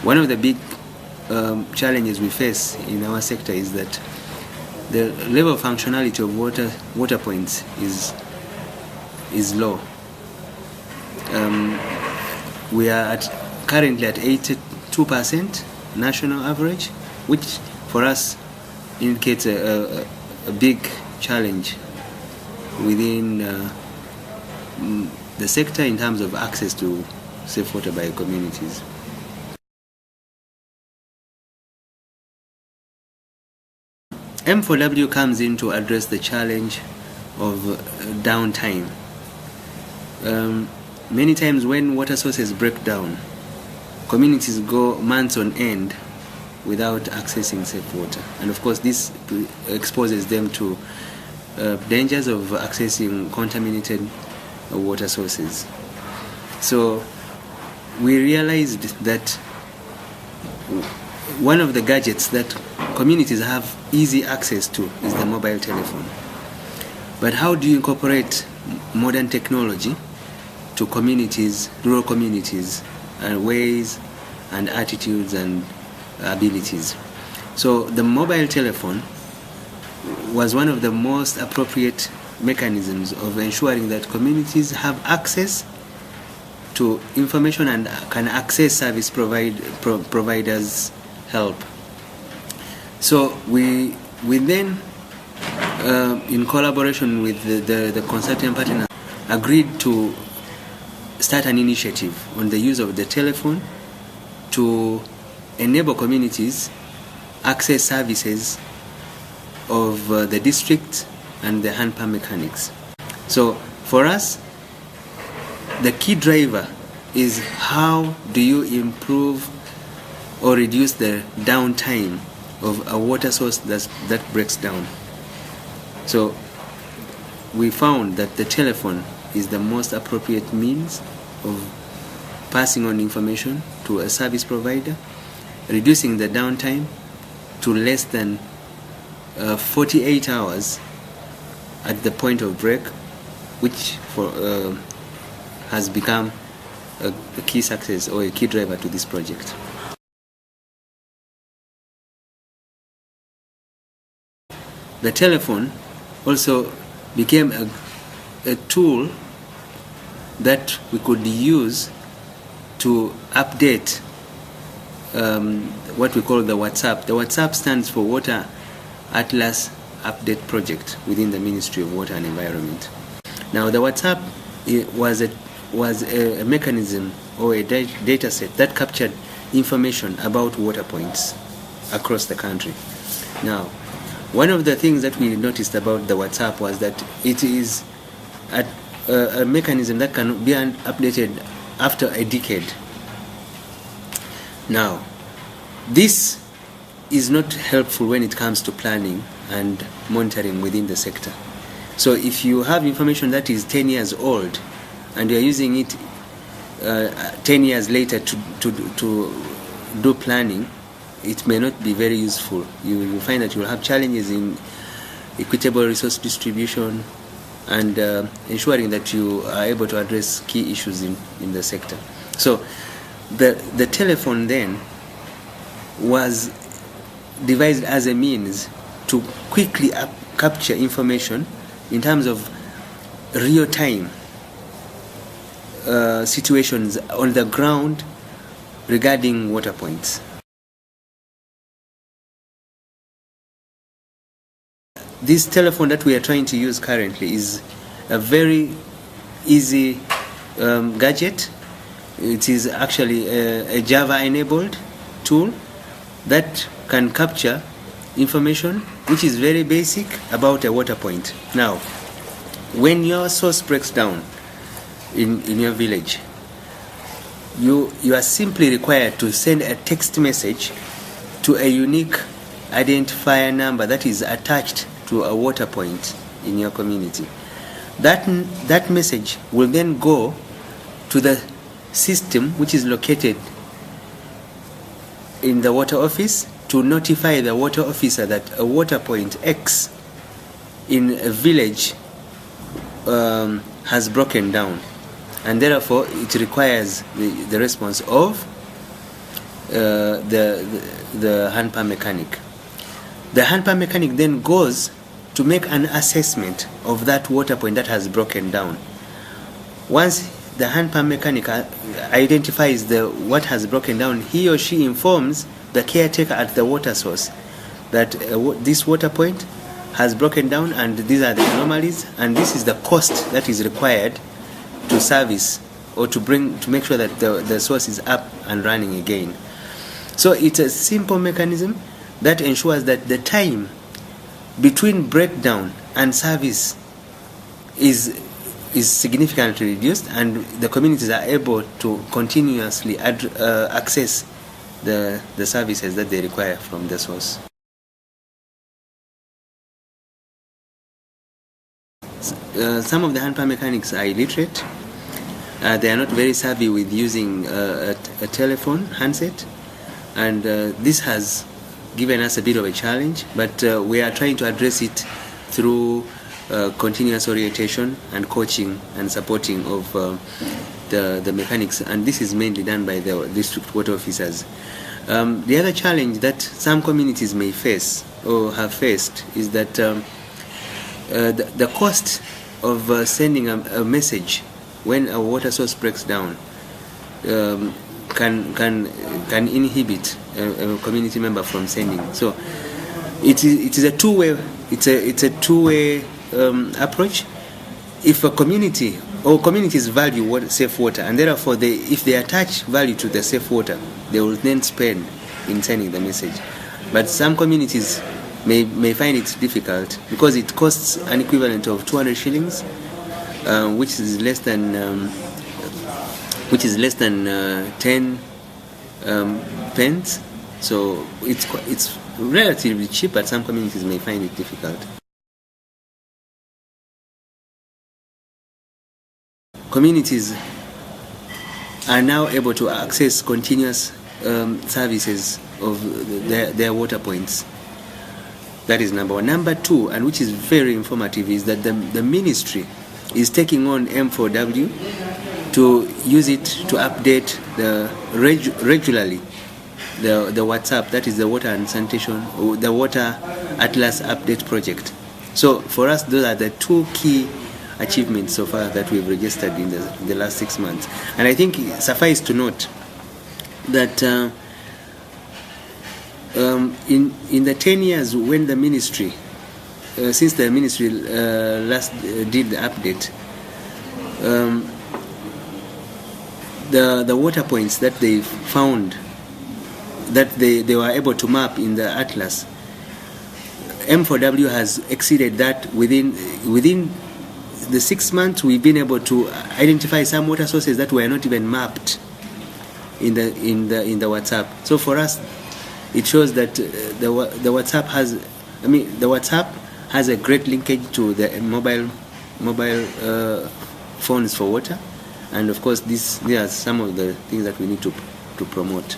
One of the big challenges we face in our sector is that the level of functionality of water points is low. We are currently at 82% national average, which for us indicates a big challenge within the sector in terms of access to safe water by communities. M4W comes in to address the challenge of downtime. Many times when water sources break down, communities go months on end without accessing safe water. And of course this exposes them to dangers of accessing contaminated water sources. So we realized that one of the gadgets that communities have easy access to is the mobile telephone. But how do you incorporate modern technology to communities, rural communities, and ways and attitudes and abilities? So the mobile telephone was one of the most appropriate mechanisms of ensuring that communities have access to information and can access service providers' help. So we then, in collaboration with the consulting partner, agreed to start an initiative on the use of the telephone to enable communities access services of the district and the hand pump mechanics. So for us, the key driver is how do you improve or reduce the downtime of a water source that breaks down. So we found that the telephone is the most appropriate means of passing on information to a service provider, reducing the downtime to less than 48 hours at the point of break, which has become a key success or a key driver to this project. The telephone also became a tool that we could use to update what we call the WhatsApp. The WhatsApp stands for Water Atlas Update Project within the Ministry of Water and Environment. Now the WhatsApp was a mechanism or a data set that captured information about water points across the country. Now, one of the things that we noticed about the WhatsApp was that it is a mechanism that can be updated after a decade. Now, this is not helpful when it comes to planning and monitoring within the sector. So if you have information that is 10 years old and you are using it 10 years later to do planning, it may not be very useful. You will find that you will have challenges in equitable resource distribution and ensuring that you are able to address key issues in the sector. So the telephone then was devised as a means to quickly capture information in terms of real-time situations on the ground regarding water points. This telephone that we are trying to use currently is a very easy gadget. It is actually a Java-enabled tool that can capture information which is very basic about a water point. Now, when your source breaks down in your village, you are simply required to send a text message to a unique identifier number that is attached to a water point in your community. That message will then go to the system which is located in the water office to notify the water officer that a water point X in a village has broken down, and therefore it requires the response of the hand pump mechanic. The hand pump mechanic then goes to make an assessment of that water point that has broken down. Once the hand pump mechanic identifies what has broken down, he or she informs the caretaker at the water source that this water point has broken down and these are the anomalies and this is the cost that is required to service or to make sure that the source is up and running again. So it's a simple mechanism that ensures that the time between breakdown and service is significantly reduced and the communities are able to continuously access the services that they require from the source. Some of the hand pump mechanics are illiterate. They are not very savvy with using a telephone handset, and this has given us a bit of a challenge, but we are trying to address it through continuous orientation and coaching and supporting of the mechanics, and this is mainly done by the district water officers. The other challenge that some communities may face or have faced is that the cost of sending a message when a water source breaks down can inhibit a community member from sending. So it is a two-way. It's a two-way approach. If a community or communities value safe water, and therefore if they attach value to the safe water, they will then spend in sending the message. But some communities may find it difficult because it costs an equivalent of 200 shillings, which is less than 10 pence. So it's relatively cheap, but some communities may find it difficult. Communities are now able to access continuous services of their water points. That is number one. Number two, and which is very informative, is that the ministry is taking on M4W to use it to update regularly the WhatsApp, that is the Water and Sanitation, or the Water Atlas Update Project. So for us, those are the two key achievements so far that we've registered in the last 6 months. And I think suffice to note that in the 10 years when the ministry, since the ministry last did the update, the water points that they found, that they were able to map in the Atlas, M4W has exceeded that. Within the 6 months, we've been able to identify some water sources that were not even mapped in the WhatsApp. So for us, it shows that the WhatsApp has a great linkage to the mobile phones for water, and of course these are some of the things that we need to promote.